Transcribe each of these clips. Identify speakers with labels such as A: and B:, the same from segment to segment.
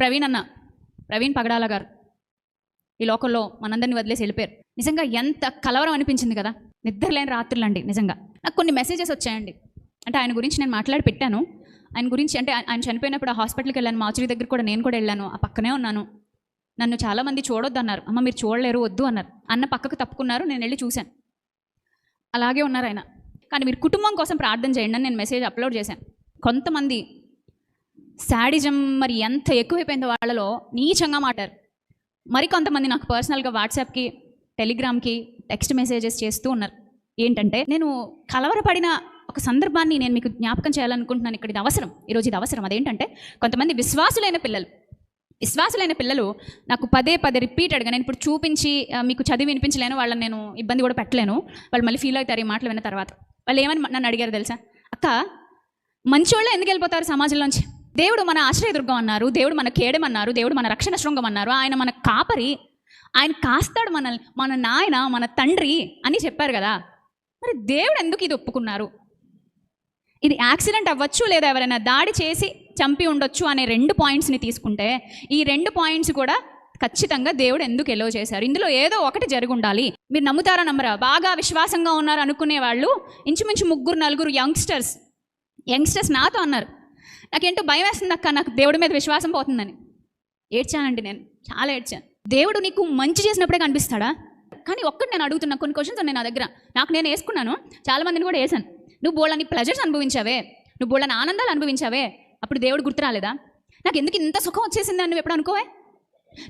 A: ప్రవీణ్ పగడాల గారు ఈ లోకంలో మనందరినీ వదిలేసి వెళ్ళిపోయారు. నిజంగా ఎంత కలవరం అనిపించింది కదా, నిద్రలేని రాత్రులండి. నిజంగా నాకు కొన్ని మెసేజెస్ వచ్చాయండి. అంటే ఆయన గురించి నేను మాట్లాడి పెట్టాను. ఆయన గురించి అంటే ఆయన చనిపోయినప్పుడు ఆ హాస్పిటల్కి వెళ్ళాను, మాచురి దగ్గర కూడా నేను కూడా వెళ్ళాను, ఆ పక్కనే ఉన్నాను. నన్ను చాలామంది చూడొద్దు అన్నారు, అమ్మ మీరు చూడలేరు వద్దు అన్నారు. అన్న పక్కకు తప్పుకున్నారు, నేను వెళ్ళి చూశాను. అలాగే ఉన్నారు ఆయన. కానీ మీరు కుటుంబం కోసం ప్రార్థన చేయండి అని నేను మెసేజ్ అప్లోడ్ చేశాను. కొంతమంది శాడిజం మరి ఎంత ఎక్కువైపోయిందో వాళ్ళలో నీచంగా మాట్లాడారు. మరికొంతమంది నాకు పర్సనల్గా వాట్సాప్కి, టెలిగ్రామ్కి టెక్స్ట్ మెసేజెస్ చేస్తూ ఉన్నారు. ఏంటంటే నేను కలవరపడిన ఒక సందర్భాన్ని నేను మీకు జ్ఞాపకం చేయాలనుకుంటున్నాను. ఇక్కడ ఇది అవసరం, ఈరోజు ఇది అవసరం. అదేంటంటే కొంతమంది విశ్వాసులైన పిల్లలు నాకు పదే రిపీటెడ్గా నేను ఇప్పుడు చూపించి మీకు చదివి వినిపించలేను, వాళ్ళని నేను ఇబ్బంది కూడా పెట్టలేను, వాళ్ళు మళ్ళీ ఫీల్ అవుతారు ఈ మాటలు విన్న తర్వాత. వాళ్ళు ఏమని నన్ను అడిగారు తెలుసా, అక్క మంచోళ్ళే ఎందుకు వెళ్ళిపోతారు సమాజంలోంచి? దేవుడు మన ఆశ్రయదుర్గం అన్నారు, దేవుడు మన కేడెం అన్నారు, దేవుడు మన రక్షణ శృంగం అన్నారు, ఆయన మన కాపరి, ఆయన కాస్తాడు మనల్ని, మన నాయన, మన తండ్రి అని చెప్పారు కదా, మరి దేవుడు ఎందుకు ఇది ఒప్పుకున్నారు? ఇది యాక్సిడెంట్ అవ్వచ్చు, లేదా ఎవరైనా దాడి చేసి చంపి ఉండొచ్చు అనే 2 పాయింట్స్ని తీసుకుంటే ఈ 2 పాయింట్స్ కూడా ఖచ్చితంగా దేవుడు ఎందుకు ఎలో చేశారు? ఇందులో ఏదో ఒకటి జరిగి ఉండాలి. మీరు నమ్ముతారా నమ్మరా, బాగా విశ్వాసంగా ఉన్నారు అనుకునే వాళ్ళు ఇంచుమించు 3-4 యంగ్స్టర్స్ నాతో అన్నారు, నాకేంటో భయం వేస్తుంది అక్క, నాకు దేవుడి మీద విశ్వాసం పోతుందని. ఏడ్చానండి, నేను చాలా ఏడ్చాను. దేవుడు నీకు మంచి చేసినప్పుడే కనిపిస్తాడా? కానీ ఒక్కటి నేను అడుగుతున్నా, కొన్ని క్వశ్చన్స్ ఉన్నాయి నా దగ్గర, నాకు నేను వేసుకున్నాను, చాలామందిని కూడా వేసాను. నువ్వు బోళ్ళని ప్లెజర్స్ అనుభవించావే, నువ్వు బోళ్ళని ఆనందాలు అనుభవించావే, అప్పుడు దేవుడు గుర్తు రాలేదా? నాకు ఎందుకు ఇంత సుఖం వచ్చేసిందని నువ్వు ఎప్పుడు అనుకోవే?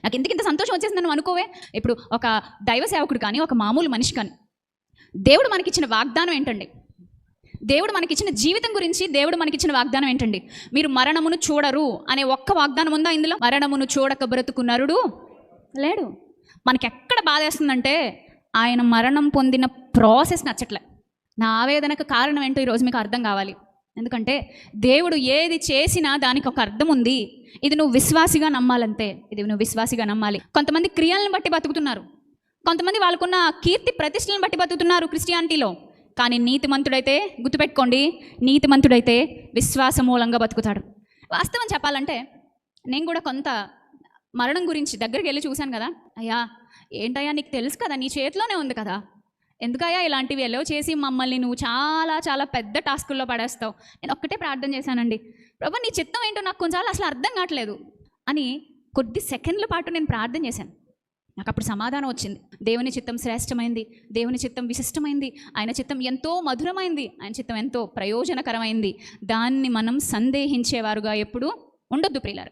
A: నాకు ఎందుకు ఇంత సంతోషం వచ్చేసిందని నువ్వు అనుకోవే? ఇప్పుడు ఒక దైవ సేవకుడు కానీ, ఒక మామూలు మనిషి కానీ, దేవుడు మనకిచ్చిన వాగ్దానం ఏంటండి? దేవుడు మనకిచ్చిన జీవితం గురించి దేవుడు మనకిచ్చిన వాగ్దానం ఏంటండి? మీరు మరణమును చూడరు అనే ఒక్క వాగ్దానం ఉందా ఇందులో? మరణమును చూడక బ్రతుకు నరుడు లేడు. మనకి ఎక్కడ బాధేస్తుందంటే ఆయన మరణం పొందిన ప్రాసెస్ నచ్చట్లే. నా ఆవేదనకు కారణం ఏంటో ఈరోజు మీకు అర్థం కావాలి. ఎందుకంటే దేవుడు ఏది చేసినా దానికి ఒక అర్థం ఉంది. ఇది నువ్వు విశ్వాసిగా నమ్మాలంతే, ఇది నువ్వు విశ్వాసిగా నమ్మాలి. కొంతమంది క్రియలను బట్టి బతుకుతున్నారు, కొంతమంది వాళ్ళకున్న కీర్తి ప్రతిష్టలను బట్టి బతుకుతున్నారు క్రిస్టియానిటీలో. కానీ నీతిమంతుడైతే, గుర్తుపెట్టుకోండి, నీతిమంతుడైతే విశ్వాస మూలంగా బతుకుతాడు. వాస్తవం చెప్పాలంటే నేను కూడా కొంత మరణం గురించి దగ్గరికి వెళ్ళి చూశాను కదా. అయ్యా ఏంటయ్యా, నీకు తెలుసు కదా, నీ చేతిలోనే ఉంది కదా, ఎందుకయ్యా ఇలాంటివి ఎలో చేసి మమ్మల్ని నువ్వు చాలా పెద్ద టాస్కుల్లో పడేస్తావు? నేను ఒక్కటే ప్రార్థన చేశానండి, ప్రభు నీ చిత్తం ఏంటో నాకు కొంచెం అసలు అర్థం కావట్లేదు అని కొద్ది సెకండ్ల పాటు నేను ప్రార్థన చేశాను. నాకు అప్పుడు సమాధానం వచ్చింది. దేవుని చిత్తం శ్రేష్టమైంది, దేవుని చిత్తం విశిష్టమైంది, ఆయన చిత్తం ఎంతో మధురమైంది, ఆయన చిత్తం ఎంతో ప్రయోజనకరమైంది. దాన్ని మనం సందేహించేవారుగా ఎప్పుడూ ఉండొద్దు ప్రియులారా.